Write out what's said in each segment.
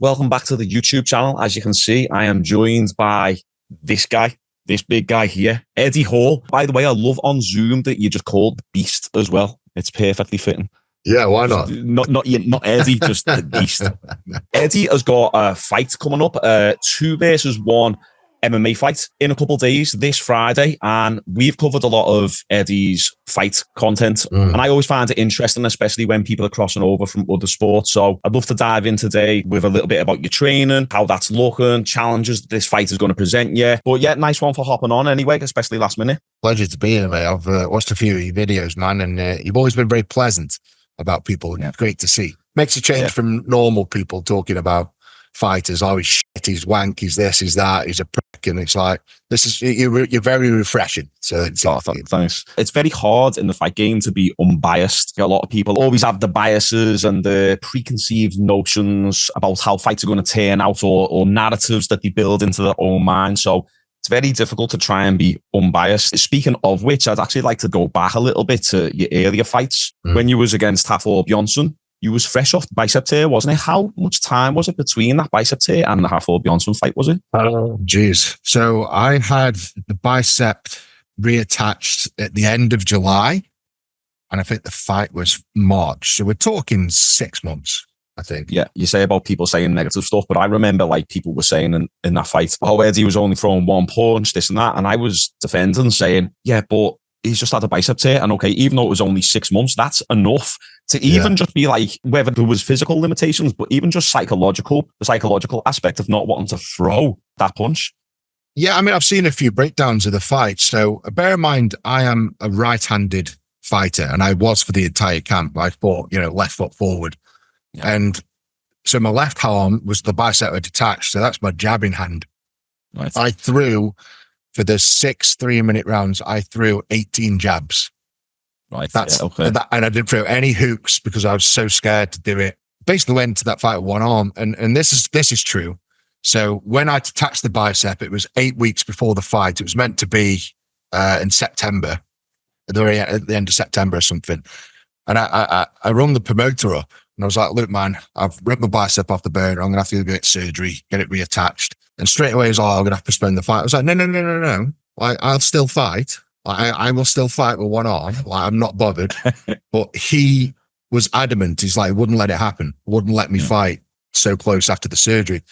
Welcome back to the YouTube channel. As you can see, I am joined by this guy, this big guy here, Eddie Hall. By the way, I love on Zoom that you just called Beast as well. It's perfectly fitting. Yeah, why not? Not Eddie, just the Beast. Eddie has got a fight coming up, 2 versus 1 MMA fight in a couple of days this Friday, and we've covered a lot of Eddie's fight content, and I always find it interesting, especially when people are crossing over from other sports. So I'd love to dive in today with a little bit about your training, how that's looking, challenges this fight is going to present you. But yeah, nice one for hopping on anyway, especially last minute. Pleasure to be here, mate. I've watched a few of your videos, man, and you've always been very pleasant about people. Yeah. Great to see. Makes a change from normal people talking about fighters. Oh, he's shit, he's wank, he's this, he's that, he's a prick, and it's like, this is, you're very refreshing. So it's thanks. It's very hard in the fight game to be unbiased. A lot of people always have the biases and the preconceived notions about how fights are going to turn out, or narratives that they build into their own mind. So it's very difficult to try and be unbiased. Speaking of which, I'd actually like to go back a little bit to your earlier fights. When you was against Hafthor Bjornsson, you was fresh off the Bicep tear, wasn't it? How much time was it between that Bicep tear and the Hafthor Bjornsson fight, was it? Oh, geez. So I had the bicep reattached at the end of July, and I think the fight was March. So we're talking 6 months, I think. Yeah, you say about people saying negative stuff, but I remember like people were saying in that fight, oh, Eddie was only throwing 1 punch, this and that. And I was defending, saying, yeah, but he's just had a bicep tear. And okay, even though it was only 6 months, that's enough to even just be like, whether there was physical limitations, but even just the psychological aspect of not wanting to throw that punch. Yeah, I mean, I've seen a few breakdowns of the fight. So bear in mind, I am a right-handed fighter, and I was for the entire camp. I fought, left foot forward. Yeah. And so my left arm was the bicep detached. So that's my jabbing hand. Right. I threw, for the 6 3-minute rounds, I threw 18 jabs. Right. And I didn't throw any hooks because I was so scared to do it. Basically went to that fight with 1 arm. And this is true. So when I detached the bicep, it was 8 weeks before the fight. It was meant to be in September, at the end of September or something. And I rung the promoter up, and I was like, look, man, I've ripped my bicep off the bone. I'm going to have to get surgery, get it reattached. And straight away, he's like, I'm going to have to postpone the fight. I was like, no. I'll still fight. I will still fight with 1 arm. I'm not bothered. But he was adamant. He's like, wouldn't let it happen. Wouldn't let me fight so close after the surgery.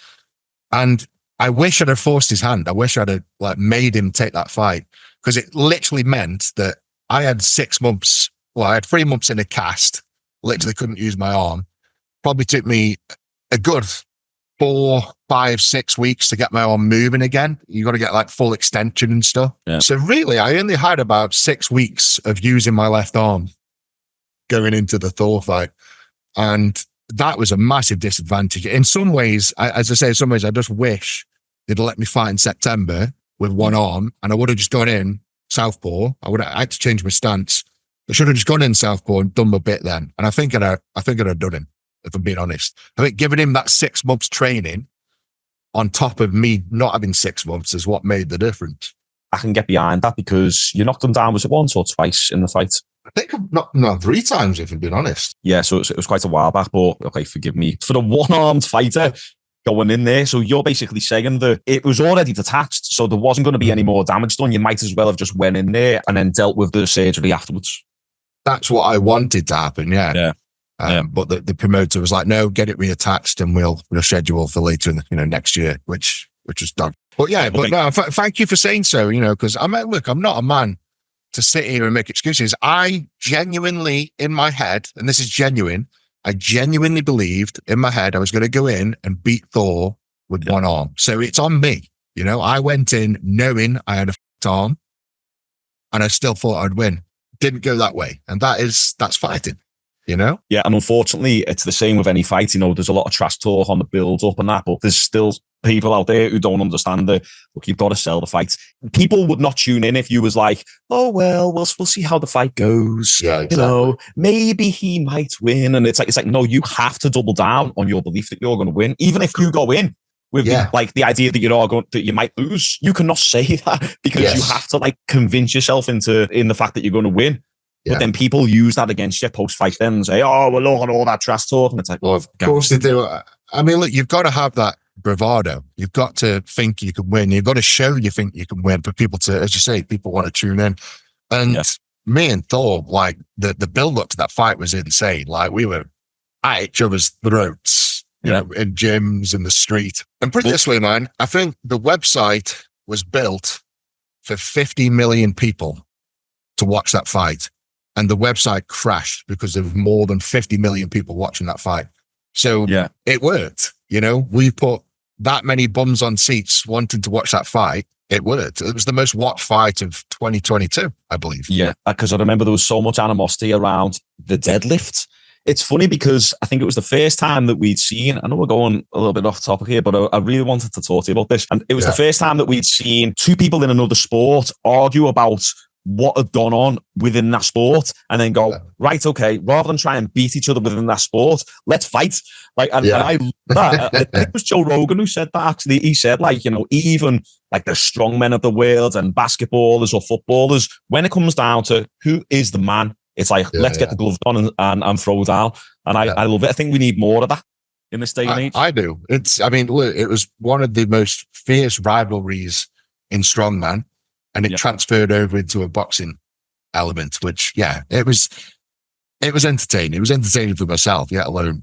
And I wish I'd have forced his hand. I wish I'd have made him take that fight, because it literally meant that I had 6 months. Well, I had 3 months in a cast. Literally couldn't use my arm. Probably took me a good 4, 5, 6 weeks to get my arm moving again. You got to get full extension and stuff. Yeah. So really, I only had about 6 weeks of using my left arm going into the Thor fight. And that was a massive disadvantage. In some ways, I just wish they'd let me fight in September with 1 arm, and I would have just gone in southpaw. I had to change my stance. I should have just gone in southpaw and done my bit then. And I think I'd have done him, if I'm being honest. I think giving him that 6 months training on top of me not having 6 months is what made the difference. I can get behind that, because you knocked him down, was it once or twice in the fight? I think I've knocked him down 3 times, if I'm being honest. Yeah, so it was quite a while back, but okay, forgive me. For the one-armed fighter going in there, so you're basically saying that it was already detached, so there wasn't going to be any more damage done. You might as well have just went in there and then dealt with the surgery afterwards. That's what I wanted to happen, yeah. But the promoter was like, no, get it reattached and we'll schedule for later in next year, which was done. But yeah, but no, thank you for saying so, because I'm not a man to sit here and make excuses. I genuinely, in my head, and this is genuine, I genuinely believed in my head I was going to go in and beat Thor with 1 arm. So it's on me. I went in knowing I had a arm, and I still thought I'd win. Didn't go that way. And that's fighting, Yeah. And unfortunately, it's the same with any fight. There's a lot of trash talk on the build up and that, but there's still people out there who don't understand that, look, you've got to sell the fight. People would not tune in if you was like, oh, well, we'll see how the fight goes. Yeah, exactly. Maybe he might win. And it's like, no, you have to double down on your belief that you're going to win. Even if you go in with the idea that that you might lose, you cannot say that, because you have to convince yourself in the fact that you're going to win. Yeah. But then people use that against you post-fight then and say, oh, well, look at all that trash talk. And it's like, well, of course they do. I mean, look, you've got to have that bravado. You've got to think you can win. You've got to show you think you can win for people to, as you say, people want to tune in. And me and Thor, like the build up to that fight was insane. Like we were at each other's throats, you know, in gyms, in the street. And put it this way, man, I think the website was built for 50 million people to watch that fight. And the website crashed because there were more than 50 million people watching that fight. So it worked. You know, we put that many bums on seats wanting to watch that fight. It worked. It was the most watched fight of 2022, I believe. Yeah, because I remember there was so much animosity around the deadlift. It's funny because I think it was the first time that we'd seen, I know we're going a little bit off topic here, but I really wanted to talk to you about this. And it was the first time that we'd seen two people in another sport argue about what had gone on within that sport and then go, right, okay, rather than try and beat each other within that sport, let's fight. Like, and I love that. I think it was Joe Rogan who said that, actually. He said, like, you know, even like the strongmen of the world and basketballers or footballers, when it comes down to who is the man, it's like, let's get the gloves on and throw down. And I love it. I think we need more of that in this day and age. I do. I mean, look, it was one of the most fierce rivalries in strongman, and it transferred over into a boxing element, which, it was entertaining. It was entertaining for myself, let alone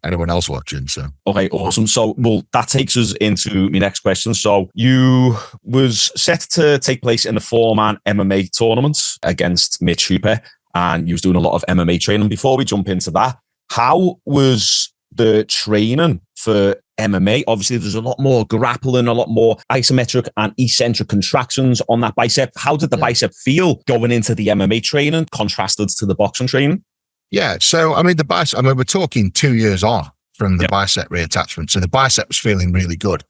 anyone else watching. So, okay, awesome. So, well, that takes us into my next question. So, you was set to take place in the 4-man MMA tournament against Mitch Hooper, and you was doing a lot of MMA training. Before we jump into that, how was the training for MMA? Obviously, there's a lot more grappling, a lot more isometric and eccentric contractions on that bicep. How did the bicep feel going into the MMA training, contrasted to the boxing training? Yeah, so I mean, the bicep, we're talking 2 years on from the bicep reattachment. So the bicep was feeling really good.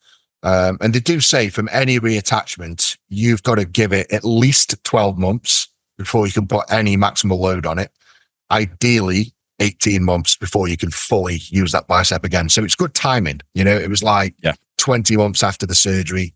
And they do say from any reattachment, you've got to give it at least 12 months before you can put any maximal load on it. Ideally, 18 months before you can fully use that bicep again. So it's good timing. You know, it was like 20 months after the surgery,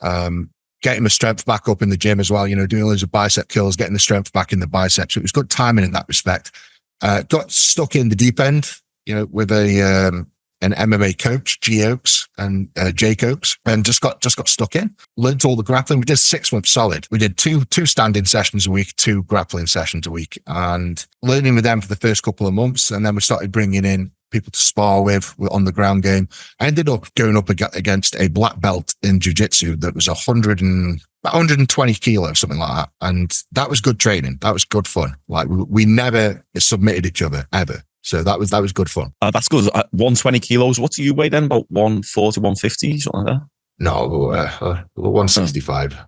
getting the strength back up in the gym as well, you know, doing loads of bicep curls, getting the strength back in the bicep. So it was good timing in that respect. Got stuck in the deep end, you know, with an MMA coach, G Oaks and Jake Oaks, and just got stuck in. Learned all the grappling. We did 6 months solid. We did two standing sessions a week, 2 grappling sessions a week, and learning with them for the first couple of months. And then we started bringing in people to spar with on the ground game. I ended up going up against a black belt in jiu-jitsu that was 120 kilos, something like that. And that was good training. That was good fun. Like we never submitted each other ever. So that was good fun. That's good. 120 kilos. What do you weigh then? About 140, 150, something like that? No, 165.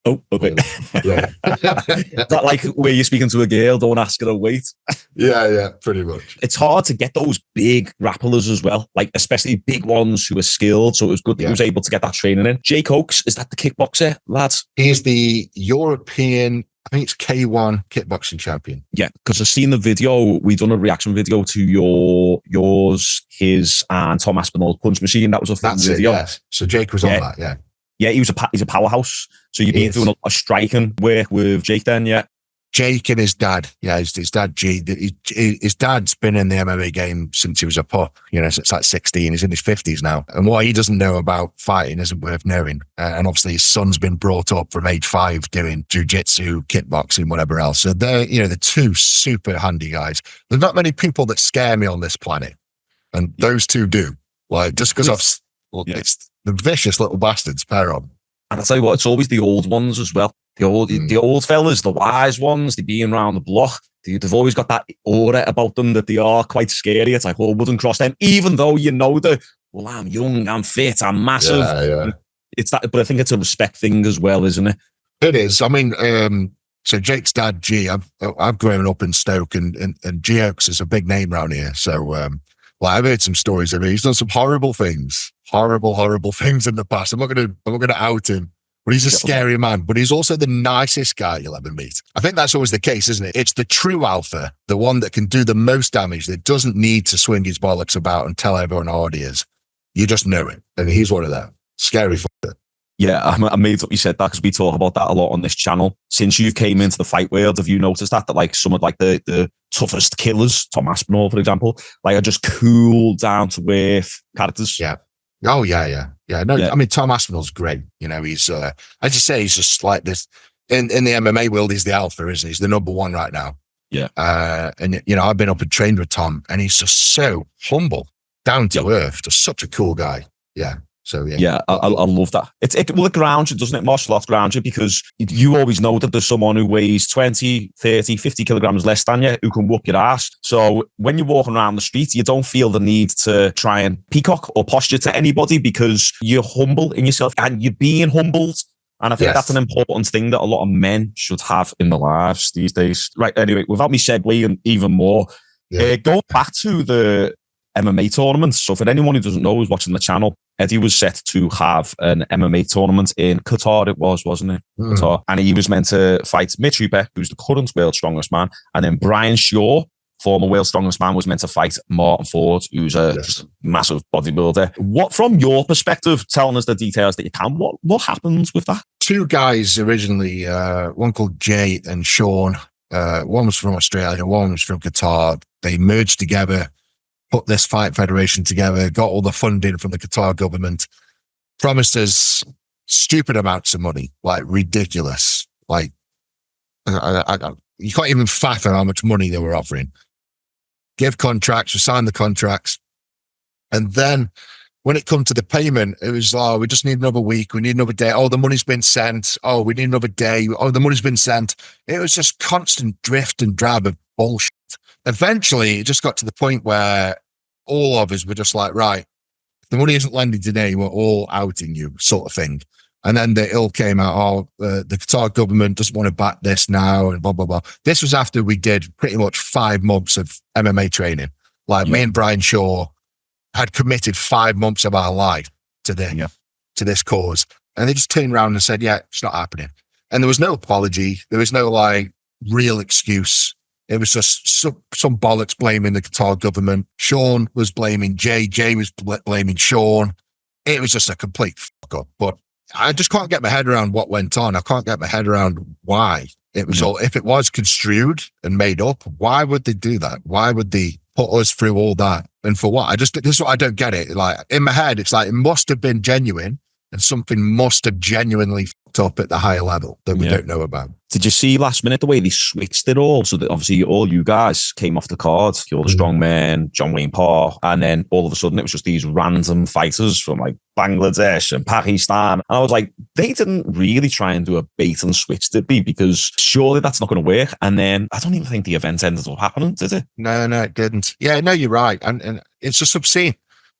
Oh, okay. Yeah. That like where you're speaking to a girl, don't ask her her weight. Yeah, pretty much. It's hard to get those big grapplers as well, like especially big ones who are skilled. So it was good that he was able to get that training in. Jake Oaks, is that the kickboxer, lads? He's the European, I think it's K1 kickboxing champion. Yeah, because I've seen the video. We've done a reaction video to yours, his, and Tom Aspinall's punch machine. That was a fun video. Yes. So Jake was on that, Yeah, he's a powerhouse. So you've been doing a lot of striking work with Jake then, Jake and his dad. Yeah, his dad, G. His dad's been in the MMA game since he was a pup, you know, since like 16. He's in his 50s now. And what he doesn't know about fighting isn't worth knowing. And obviously his son's been brought up from age 5 doing jiu-jitsu, kickboxing, whatever else. So they're, you know, the 2 super handy guys. There's not many people that scare me on this planet. And those 2 do. Like, just because it's the vicious little bastards, pair of them. And I tell you what, it's always the old ones as well. The old fellas, the wise ones, they being around the block. They've always got that aura about them that they are quite scary. It's like, well, wouldn't cross them, even though you know well, I'm young, I'm fit, I'm massive. Yeah. It's that, but I think it's a respect thing as well, isn't it? It is. I mean, so Jake's dad, G, I've grown up in Stoke, and G Oaks is a big name around here. So, I've heard some stories of him. He's done some horrible things in the past. I'm not gonna out him, but he's a scary man. But he's also the nicest guy you'll ever meet. I think that's always the case, isn't it? It's the true alpha, the one that can do the most damage, that doesn't need to swing his bollocks about and tell everyone how hard he is. You just know it, and he's one of them. Scary fucker. Yeah, I'm made up you said that because we talk about that a lot on this channel. Since you came into the fight world, have you noticed that like some of like the toughest killers, Tom Aspinall, for example, like are just cool, down to earth characters. Yeah. Oh yeah. No, yeah. I mean, Tom Aspinall's great. He's as you say, he's just like this in the MMA world. He's the alpha, isn't he? He's the number one right now. Yeah. And I've been up and trained with Tom, and he's just so humble, down to earth, just such a cool guy. Yeah. So yeah, I love that. It grounds you, doesn't it? Martial arts grounds you, because you always know that there's someone who weighs 20, 30, 50 kilograms less than you who can whoop your ass. So when you're walking around the street, you don't feel the need to try and peacock or posture to anybody, because you're humble in yourself and you're being humbled. And I think that's an important thing that a lot of men should have in their lives these days. Right, anyway, without me segueing even more, going back to the MMA tournaments. So for anyone who doesn't know who's watching the channel, Eddie was set to have an MMA tournament in Qatar, wasn't it? Qatar. And he was meant to fight Mitch Hooper, who's the current world's strongest man. And then Brian Shaw, former world's strongest man, was meant to fight Martin Ford, who's just a massive bodybuilder. What, from your perspective, telling us the details that you can, what happens with that? Two guys originally, one called Jay and Shaun. One was from Australia, one was from Qatar. They merged together, put this fight federation together, got all the funding from the Qatar government, promised us stupid amounts of money, like ridiculous. Like, you can't even fathom how much money they were offering. Give contracts, we signed the contracts. And then when it come to the payment, it was, we just need another week. We need another day. Oh, the money's been sent. Oh, we need another day. Oh, the money's been sent. It was just constant drift and drab of bullshit. Eventually, it just got to the point where all of us were just like, right, if the money isn't landing today, we're all outing you, sort of thing. And then the ill came out, the Qatar government doesn't want to back this now, and blah, blah, blah. This was after we did pretty much 5 months of MMA training. Like me and Brian Shaw had committed 5 months of our life to this cause. And they just turned around and said, yeah, it's not happening. And there was no apology. There was no real excuse. It was just some bollocks blaming the Qatar government. Shaun was blaming Jay. Jay was blaming Shaun. It was just a complete fuck up. But I just can't get my head around what went on. I can't get my head around why it was all. If it was construed and made up, why would they do that? Why would they put us through all that? And for what? This is what I don't get it. Like in my head, it's like it must have been genuine, and something must have genuinely fucked up at the higher level that we don't know about. Did you see last minute the way they switched it all? So that obviously all you guys came off the card, all the Strongman, John Wayne Parr, and then all of a sudden it was just these random fighters from like Bangladesh and Pakistan. And I was like, they didn't really try and do a bait and switch, did they? Because surely that's not going to work. And then I don't even think the event ended up happening, did it? No, it didn't. Yeah, no, you're right. And it's just obscene.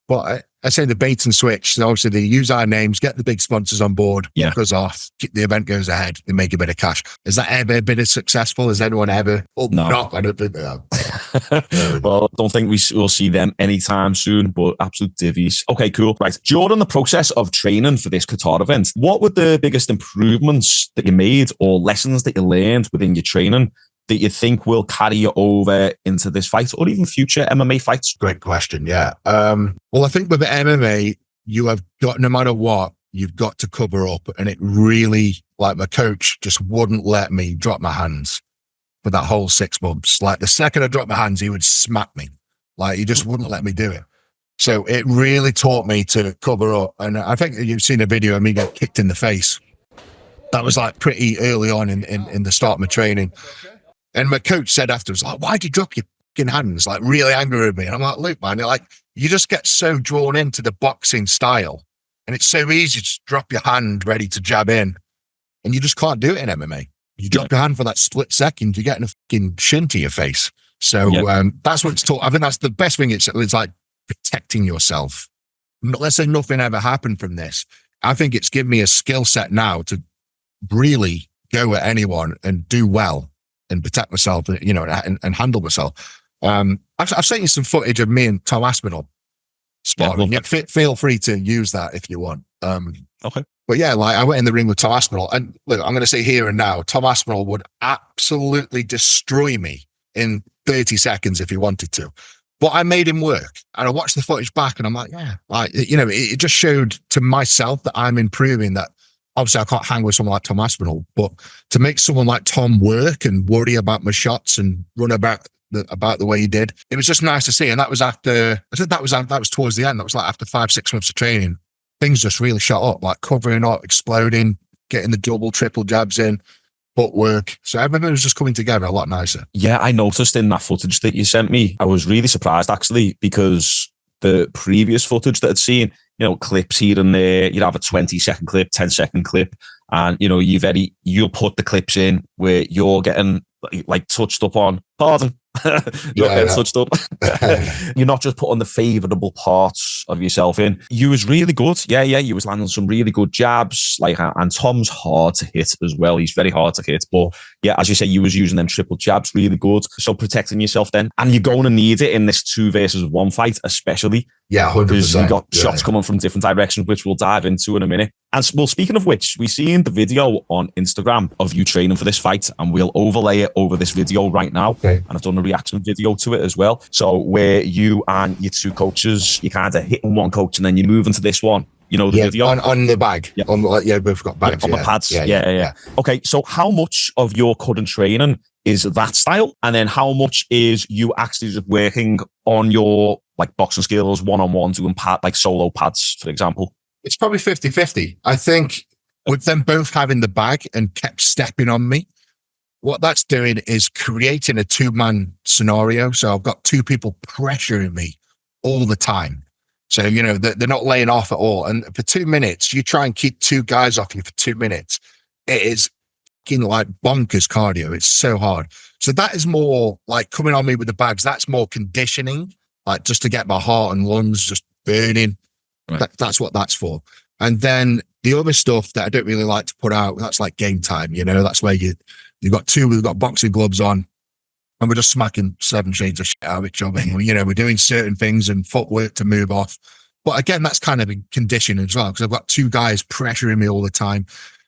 But I say the bait and switch. So obviously, they use our names, get the big sponsors on board, book us off, the event goes ahead, they make a bit of cash. Has that ever been as successful? Has anyone ever? No. No, I don't think they have. Well, I don't think we'll see them anytime soon, but absolute divvies. Okay, cool. Right. During the process of training for this Qatar event, what were the biggest improvements that you made or lessons that you learned within your training that you think will carry you over into this fight or even future MMA fights? Great question. Yeah. Well, I think with the MMA, you have got, no matter what, you've got to cover up. And it really, like my coach just wouldn't let me drop my hands for that whole 6 months. Like the second I dropped my hands, he would smack me. Like he just wouldn't let me do it. So it really taught me to cover up. And I think you've seen a video of me get kicked in the face. That was like pretty early on in the start of my training. And my coach said afterwards, like, why'd you drop your fucking hands? Like, really angry with me. And I'm like, look, man, you just get so drawn into the boxing style. And it's so easy to drop your hand ready to jab in. And you just can't do it in MMA. You drop your hand for that split second, you're getting a fucking shin to your face. So that's what it's taught. I think that's the best thing. It's like protecting yourself. Let's say nothing ever happened from this. I think it's given me a skill set now to really go at anyone and do well. And protect myself, and handle myself. I've sent you some footage of me and Tom Aspinall sparring. Feel free to use that if you want. Okay. But yeah, like I went in the ring with Tom Aspinall, and look, I'm going to say here and now, Tom Aspinall would absolutely destroy me in 30 seconds if he wanted to. But I made him work, and I watched the footage back, and I'm like, it just showed to myself that I'm improving. That obviously I can't hang with someone like Tom Aspinall, but to make someone like Tom work and worry about my shots and run about about the way he did. It was just nice to see. And that was after, I think that was towards the end. That was like after 5-6 months of training. Things just really shot up, like covering up, exploding, getting the double, triple jabs in, footwork. So everything was just coming together a lot nicer. Yeah, I noticed in that footage that you sent me, I was really surprised actually, because the previous footage that I'd seen, clips here and there, you'd have a 20-second clip, 10-second clip, and you'll put the clips in where you're getting like touched up on. Pardon. Touched up. You're not just putting the favourable parts of yourself in. You was really good. Yeah. You was landing some really good jabs. And Tom's hard to hit as well. He's very hard to hit. But yeah, as you say, you was using them triple jabs really good. So protecting yourself then. And you're going to need it in this 2 versus 1 fight, especially. Yeah, 100%. Because you got shots coming from different directions, which we'll dive into in a minute. And well, speaking of which, we seen the video on Instagram of you training for this fight, and we'll overlay it over this video right now. Okay. And I've done a reaction video to it as well. So where you and your 2 coaches, you kind of hitting one coach and then you move into this one. The video? On the bag. Yeah. We've got bags. On the pads. Yeah. Okay, so how much of your current training is that style? And then how much is you actually just working on your boxing skills one-on-one, doing solo pads, for example? It's probably 50-50. I think with them both having the bag and kept stepping on me, what that's doing is creating a 2-man scenario. So I've got 2 people pressuring me all the time. So, they're not laying off at all. And for 2 minutes, you try and keep 2 guys off you for 2 minutes. It is fucking like bonkers cardio. It's so hard. So that is more like coming on me with the bags. That's more conditioning, like just to get my heart and lungs just burning. Right. That's what that's for. And then the other stuff that I don't really like to put out, that's like game time. That's where we've got boxing gloves on, and we're just smacking 7 shades of shit out of each other. We're doing certain things and footwork to move off. But again, that's kind of in conditioning as well, because I've got 2 guys pressuring me all the time.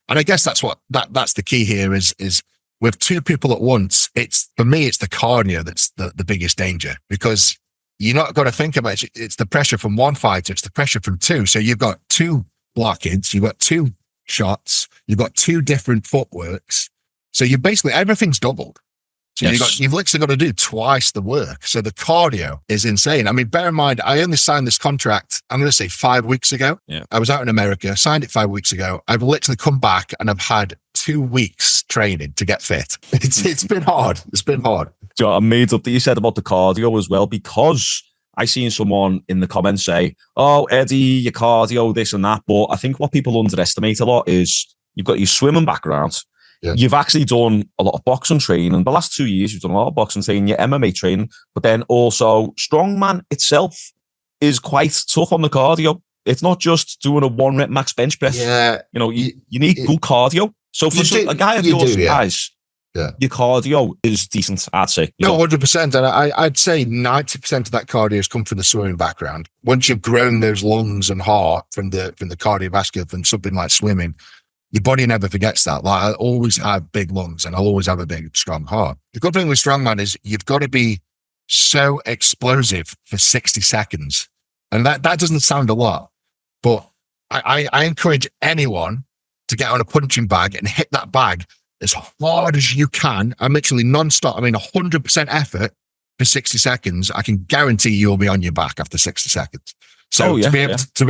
And I guess that's the key here is with 2 people at once. For me, it's the cardio that's the biggest danger, because you're not got to think about it. It's the pressure from 1 fighter. It's the pressure from 2. So you've got 2 blockades, you've got 2 shots, you've got 2 different footworks. So you basically, everything's doubled. So you've literally got to do twice the work. So the cardio is insane. I mean, bear in mind, I only signed this contract, I'm going to say 5 weeks ago. Yeah. I was out in America, signed it 5 weeks ago. I've literally come back and I've had 2 weeks training to get fit. It's been hard. It's been hard. So I made up that you said about the cardio as well, because I seen someone in the comments say, "Oh, Eddie, your cardio, this and that." But I think what people underestimate a lot is you've got your swimming background. Yeah. You've actually done a lot of boxing training. The last 2 years, you've done a lot of boxing training, your MMA training, but then also Strongman itself is quite tough on the cardio. It's not just doing a 1-rep max bench press. Yeah. You need good cardio. So for a guy of your size, your cardio is decent, I'd say. No, 100%. And I'd say 90% of that cardio has come from the swimming background. Once you've grown those lungs and heart from the cardiovascular, from something like swimming, your body never forgets that. Like, I always have big lungs and I'll always have a big, strong heart. The good thing with Strongman is you've got to be so explosive for 60 seconds. And that doesn't sound a lot, but I encourage anyone to get on a punching bag and hit that bag as hard as you can. I'm literally non-stop. 100% effort for 60 seconds. I can guarantee you'll be on your back after 60 seconds. So to be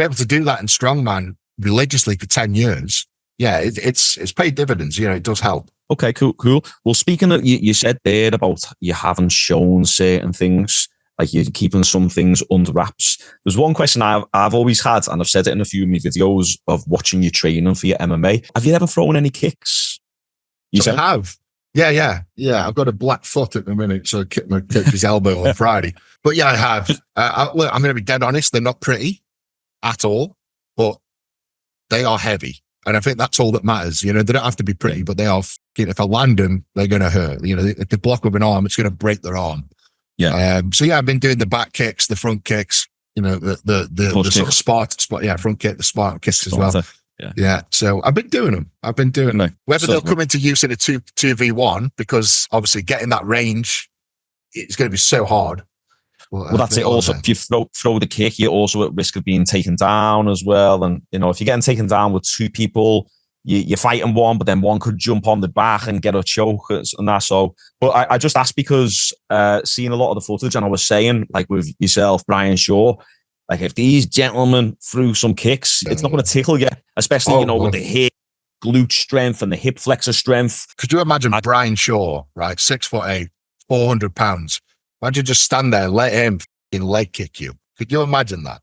able to do that in Strongman religiously for 10 years, it's paid dividends. It does help. Okay, cool. Well, speaking of, you said there about you haven't shown certain things, like you're keeping some things under wraps. There's one question I've always had, and I've said it in a few of my videos of watching you training for your MMA. Have you ever thrown any kicks? I have. Yeah. I've got a black foot at the minute, so I kicked my coach's elbow on Friday. But yeah, I have. I'm going to be dead honest. They're not pretty at all, but they are heavy. And I think that's all that matters. They don't have to be pretty, but they are. If I land them, they're going to hurt. If they block with an arm, it's going to break their arm. Yeah. So I've been doing the back kicks, the front kicks, the sort of spot, front kick, the Spartan kicks as well. Yeah. So I've been doing them. Whether they'll come into use in a 2v1, because obviously getting that range, it's going to be so hard. Well, that's it. Also, if you throw the kick, you're also at risk of being taken down as well. And, if you're getting taken down with 2 people, you're fighting one, but then one could jump on the back and get a choke and that. So, but I just asked because seeing a lot of the footage, and I was saying, like with yourself, Brian Shaw, like if these gentlemen threw some kicks, it's not going to tickle you, especially, with the hip, glute strength and the hip flexor strength. Could you imagine Brian Shaw, right? 6'8", 400 pounds. Imagine just stand there, let him leg kick you. Could you imagine that?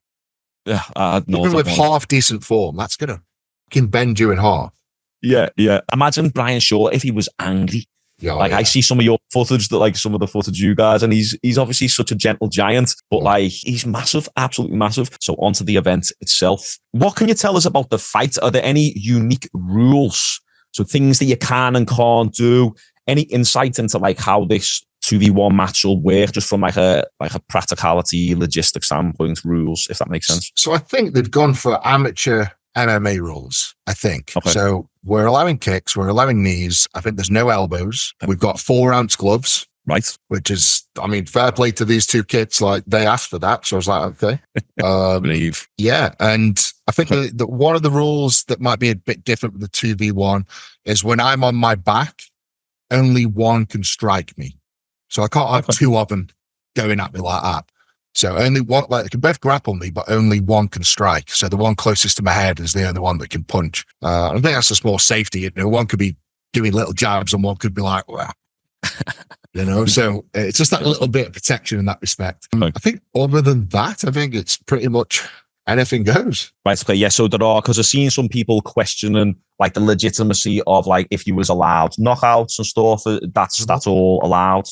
Yeah, even with half decent form, that's going to can bend you in half. Yeah. Imagine Brian Shaw if he was angry. I see some of your footage, some of the footage you guys, and he's obviously such a gentle giant, but he's massive, absolutely massive. So onto the event itself. What can you tell us about the fight? Are there any unique rules? So things that you can and can't do? Any insight into how this 2v1 match will work, just from a practicality, logistics standpoint, rules, if that makes sense? So I think they've gone for amateur MMA rules, I think. Okay. So we're allowing kicks, we're allowing knees. I think there's no elbows. We've got 4-ounce gloves. Right. Which is, fair play to these two kids. They asked for that. So I was like, okay. Believe. Yeah. And I think that one of the rules that might be a bit different with the 2v1 is when I'm on my back, only one can strike me. So I can't have two of them going at me like that. So only one, they can both grapple me, but only one can strike. So the one closest to my head is the only one that can punch. I think that's just more safety. One could be doing little jabs and one could be like, wow. So it's just that little bit of protection in that respect. I think other than that, I think it's pretty much anything goes. Right. Okay. Yeah. So there are, because I've seen some people questioning the legitimacy of if you was allowed knockouts and stuff. That's all allowed.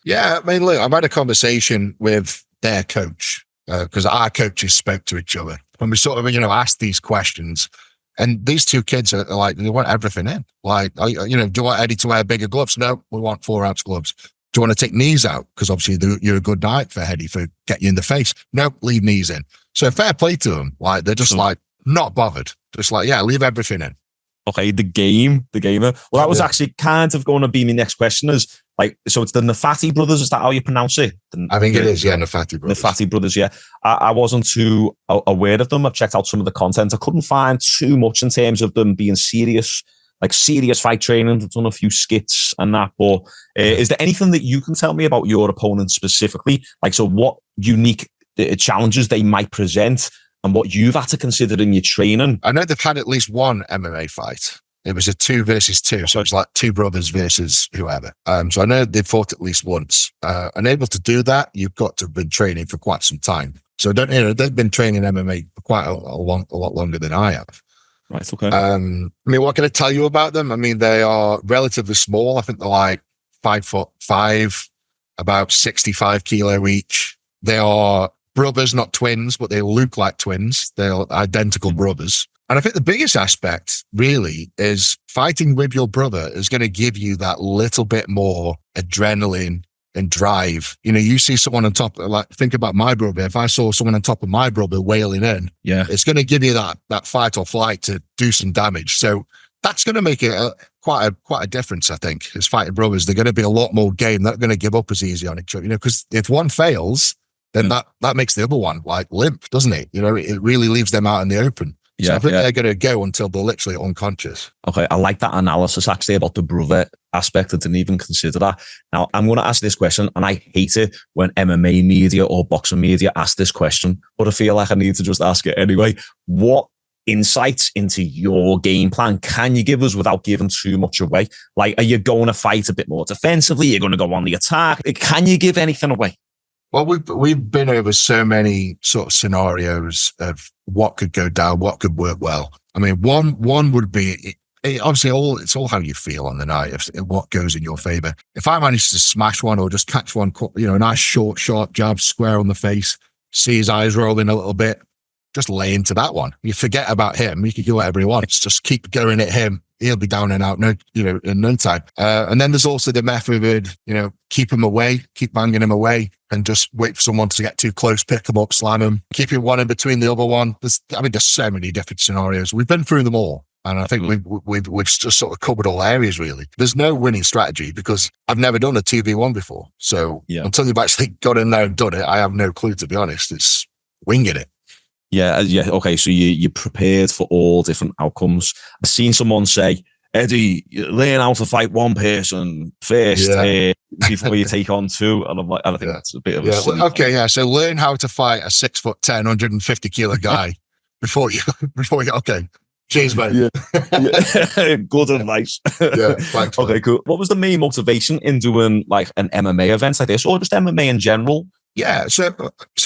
Yeah, look, I've had a conversation with their coach because our coaches spoke to each other when we sort of, asked these questions. And these two kids are they want everything in. Do you want Eddie to wear bigger gloves? No, we want 4-ounce gloves. Do you want to take knees out? Because obviously you're a good diet for Eddie for get you in the face. No, leave knees in. So fair play to them. They're just not bothered. Just leave everything in. Okay, the gamer. Well, that was actually kind of going to be my next question is, so it's the Neffati brothers, is that how you pronounce it? I think it is, yeah, Neffati brothers. Neffati brothers, yeah. I wasn't too aware of them. I've checked out some of the content. I couldn't find too much in terms of them being serious fight training. I've done a few skits and that, but is there anything that you can tell me about your opponent specifically? So what unique challenges they might present and what you've had to consider in your training? I know they've had at least one MMA fight. It was a 2 versus 2. So it's two brothers versus whoever. So I know they've fought at least once. And able to do that, you've got to have been training for quite some time. So they've been training MMA for quite a lot longer than I have. Right. Okay. What can I tell you about them? They are relatively small. I think they're 5'5", about 65 kilo each. They are brothers, not twins, but they look like twins. They're identical brothers. And I think the biggest aspect really is fighting with your brother is going to give you that little bit more adrenaline and drive. You see someone on top, think about my brother. If I saw someone on top of my brother wailing in, it's going to give you that fight or flight to do some damage. So that's going to make it quite a difference, I think, as fighting brothers. They're going to be a lot more game. They're not going to give up as easy on each other, because if one fails, then that makes the other one limp, doesn't it? It really leaves them out in the open. So I think they're going to go until they're literally unconscious. Okay, I like that analysis actually about the brother aspect. I didn't even consider that. Now, I'm going to ask this question, and I hate it when MMA media or boxing media ask this question, but I feel like I need to just ask it anyway. What insights into your game plan can you give us without giving too much away? Are you going to fight a bit more defensively? You're going to go on the attack? Can you give anything away? Well, we've been over so many sort of scenarios of what could go down, what could work well. One would be obviously it's all how you feel on the night, what goes in your favor. If I manage to smash one or just catch one, a nice short, sharp jab square on the face, see his eyes rolling a little bit, just lay into that one. You forget about him. You can do whatever you want. Just keep going at him. He'll be down and out, in no time. And then there's also the method of, keep him away, keep banging him away, and just wait for someone to get too close, pick him up, slam him, keeping one in between the other one. There's so many different scenarios. We've been through them all. And I think we've just sort of covered all areas, really. There's no winning strategy because I've never done a 2v1 before. So until you've actually got in there and done it, I have no clue, to be honest. It's winging it. Yeah. Okay, so you're prepared for all different outcomes. I've seen someone say, Eddie, learn how to fight one person first before you take on two. And I'm like, I think that's a bit of a silly okay, yeah. So learn how to fight a 6'10", 150-kilo guy before you. Okay, cheers, mate. Yeah. Good advice. Thanks. Okay, cool. What was the main motivation in doing like an MMA event like this, or just MMA in general? Yeah, so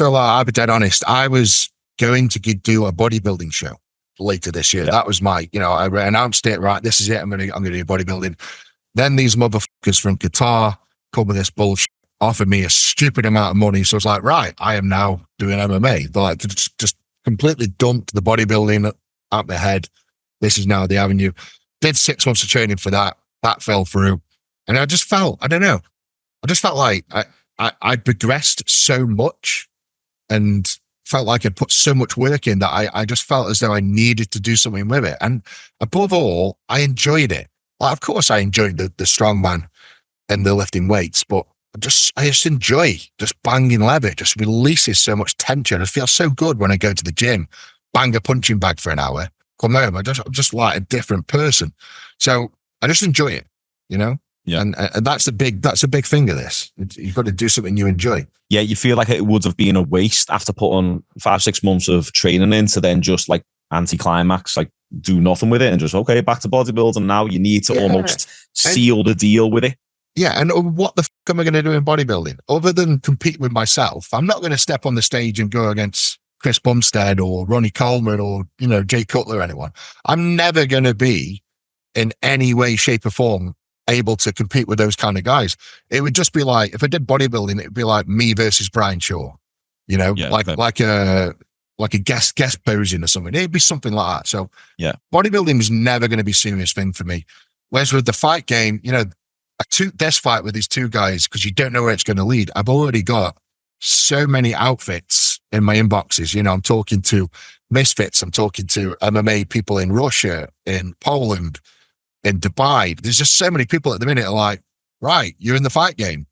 I'll be dead honest. I was going to do a bodybuilding show later this year. That was my, I announced it. Right, this is it. I'm gonna do bodybuilding. Then these motherfuckers from Qatar come with this bullshit, offered me a stupid amount of money. So I was like, right, I am now doing MMA. They're like, just completely dumped the bodybuilding out my head. This is now the avenue. Did 6 months of training for that. That fell through, and I just felt, I don't know. I just felt like I progressed so much and felt like I'd put so much work in that I just felt as though I needed to do something with it. And above all, I enjoyed it. Like, of course, I enjoyed the strongman and the lifting weights, but I just enjoy just banging leather. It just releases so much tension. I feel so good when I go to the gym, bang a punching bag for an hour, come home. I'm just like a different person. So I just enjoy it, Yeah. And that's a big thing of this. You've got to do something you enjoy. Yeah, you feel like it would have been a waste after putting 5-6 months of training in to then just like anticlimax, like do nothing with it and just, okay, back to bodybuilding now. You need to almost seal the deal with it. Yeah, and what the fuck am I going to do in bodybuilding? Other than compete with myself, I'm not going to step on the stage and go against Chris Bumstead or Ronnie Coleman or, Jay Cutler or anyone. I'm never going to be in any way, shape or form able to compete with those kind of guys. It would just be like, if I did bodybuilding, it would be like me versus Brian Shaw, like a guest posing or something. It'd be something like that. So bodybuilding is never going to be a serious thing for me. Whereas with the fight game, I took this fight with these two guys because you don't know where it's going to lead. I've already got so many outfits in my inboxes. I'm talking to Misfits. I'm talking to MMA people in Russia, in Poland, in Dubai. There's just so many people at the minute are like, right, you're in the fight game.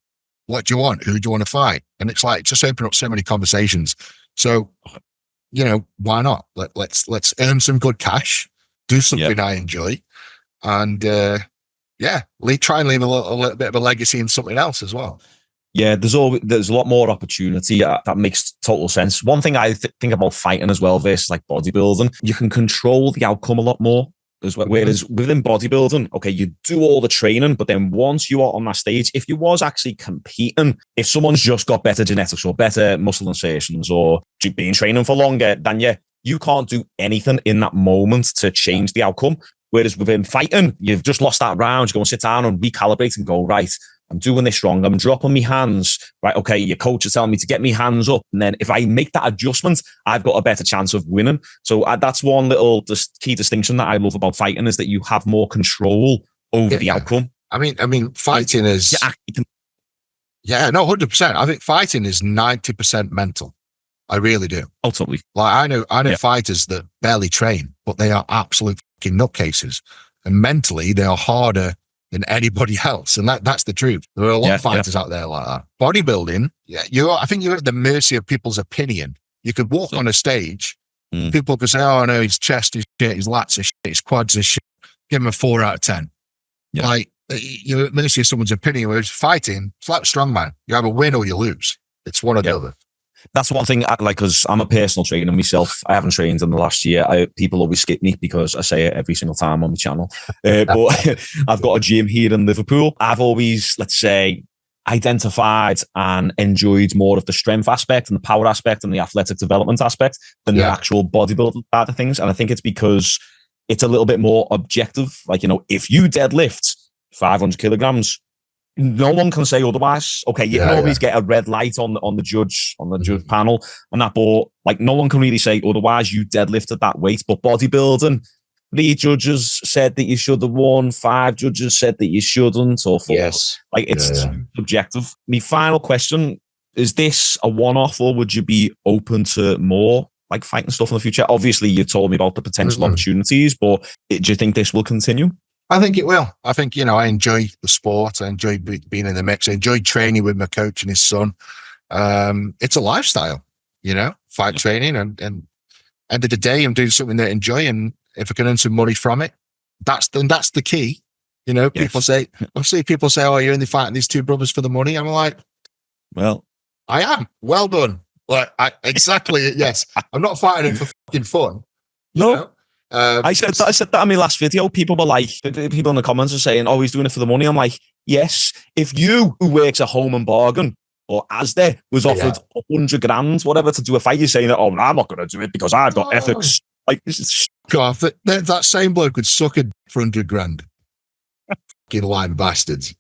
What do you want? Who do you want to fight? And it's like, just open up so many conversations. So, why not? Let's earn some good cash, do something I enjoy, and try and leave a little bit of a legacy in something else as well. Yeah, there's a lot more opportunity. That makes total sense. One thing I think about fighting as well versus like bodybuilding, you can control the outcome a lot more. Whereas within bodybuilding, okay, you do all the training, but then once you are on that stage, if you was actually competing, if someone's just got better genetics or better muscle insertions or been training for longer, then you can't do anything in that moment to change the outcome. Whereas within fighting, you've just lost that round, you go and sit down and recalibrate and go, right, I'm doing this wrong. I'm dropping my hands. Right, okay, your coach is telling me to get my hands up. And then if I make that adjustment, I've got a better chance of winning. So that's one little key distinction that I love about fighting is that you have more control over the outcome. I mean, fighting is... 100%. I think fighting is 90% mental. I really do. Oh, totally. Like I know fighters that barely train, but they are absolute fucking nutcases. And mentally, they are harder than anybody else. And that's the truth. There are a lot of fighters out there like that. Bodybuilding, I think you're at the mercy of people's opinion. You could walk on a stage, people could say, oh no, his chest is shit, his lats are shit, his quads are shit. Give him a 4 out of 10. Yeah. Like, you're at the mercy of someone's opinion. Whereas fighting, it's like strongman. You either win or you lose. It's one or the other. That's one thing, because I'm a personal trainer myself. I haven't trained in the last year. People always skip me because I say it every single time on the channel. But I've got a gym here in Liverpool. I've always, let's say, identified and enjoyed more of the strength aspect and the power aspect and the athletic development aspect than the actual bodybuilding side of things. And I think it's because it's a little bit more objective. Like, if you deadlift 500 kilograms, no one can say otherwise. Okay, you can always get a red light on the judge panel and that, but like no one can really say otherwise. You deadlifted that weight. But bodybuilding, 3 judges said that you should have won, 5 judges said that you shouldn't, or 4. Yes, like it's subjective. My final question: is this a one-off, or would you be open to more like fighting stuff in the future? Obviously, you told me about the potential opportunities, but do you think this will continue? I think it will. I think, I enjoy the sport. I enjoy being in the mix. I enjoy training with my coach and his son. It's a lifestyle, fight training. And end of the day, I'm doing something that I enjoy, and if I can earn some money from it, that's the key. You know, people say, I see people say, "Oh, you're only fighting these two brothers for the money." I'm like, well, I am. Well done. Like, exactly. Yes, I'm not fighting it for fucking fun. No. I said that in my last video. People were like, people in the comments are saying, "Oh, he's doing it for the money." I'm like, yes. If you, who works at Home and Bargain or Asda, was offered 100 grand, whatever, to do a fight, you're saying, "Oh, I'm not going to do it because I've got ethics." Like, this is God, that same bloke would suck a for 100 grand. Fucking lying bastards.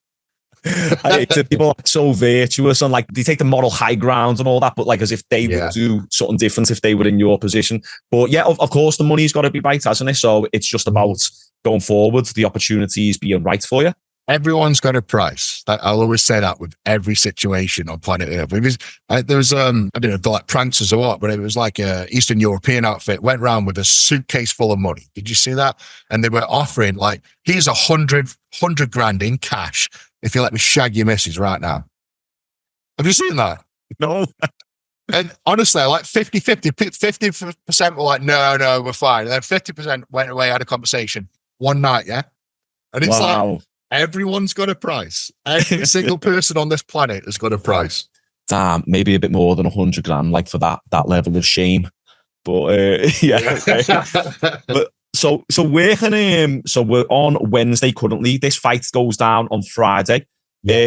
I hate it. People are so virtuous and like they take the moral high ground and all that, but like as if they would do something different if they were in your position. But yeah, of course, the money's got to be right, hasn't it? So it's just about going forward, the opportunities being right for you. Everyone's got a price. I'll always say that with every situation on planet Earth. There was, I don't know, like prancers or what, but it was like a Eastern European outfit, went around with a suitcase full of money. Did you see that? And they were offering like, here's 100 grand in cash if you let me shag your missus right now. Have you seen that? No. And honestly, like 50% were like, no, we're fine. And then 50% went away, had a conversation one night, yeah? And it's like, everyone's got a price. Every single person on this planet has got a price. Damn, maybe a bit more than 100 grand, like for that level of shame. But yeah. But so where can so we're on Wednesday currently. This fight goes down on Friday.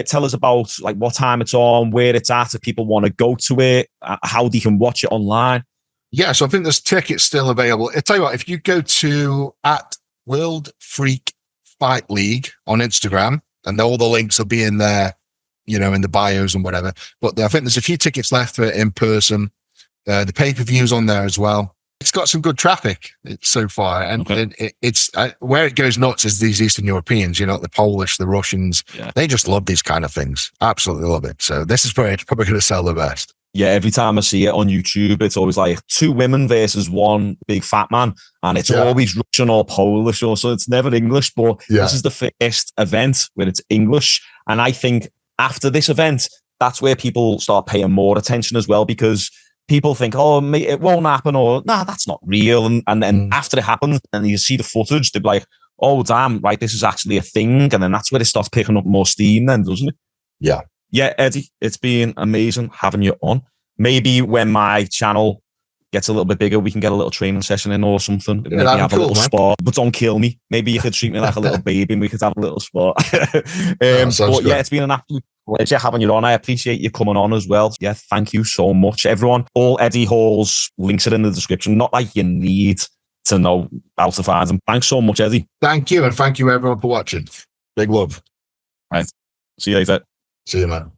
Tell us about like what time it's on, where it's at, if people want to go to it, how they can watch it online. Yeah, so I think there's tickets still available. I'll tell you what, if you go to @World Freak Fight League on Instagram, and all the links will be in there, you know, in the bios and whatever. But I think there's a few tickets left for it in person. The pay-per-view's on there as well. It's got some good traffic so far, and it's where it goes nuts is these Eastern Europeans, you know, the Polish, the Russians. Yeah. They just love these kind of things. Absolutely love it. So this is probably going to sell the best. Yeah, every time I see it on YouTube, it's always like 2 women versus 1 big fat man. And it's always Russian or Polish, or so it's never English. But this is the first event where it's English. And I think after this event, that's where people start paying more attention as well, because people think, oh, it won't happen, or nah, that's not real. And then after it happens and you see the footage, they're like, oh, damn, right, this is actually a thing. And then that's where it starts picking up more steam then, doesn't it? Yeah. Yeah, Eddie, it's been amazing having you on. Maybe when my channel gets a little bit bigger, we can get a little training session in or something. Maybe have a little spar, but don't kill me. Maybe you could treat me like a little baby and we could have a little spar. But yeah, it's been an absolute pleasure having you on. I appreciate you coming on as well. Yeah, thank you so much, everyone. All Eddie Hall's links are in the description. Not like you need to know how to find them. Thanks so much, Eddie. Thank you, and thank you everyone for watching. Big love. Right. See you later. See you, man.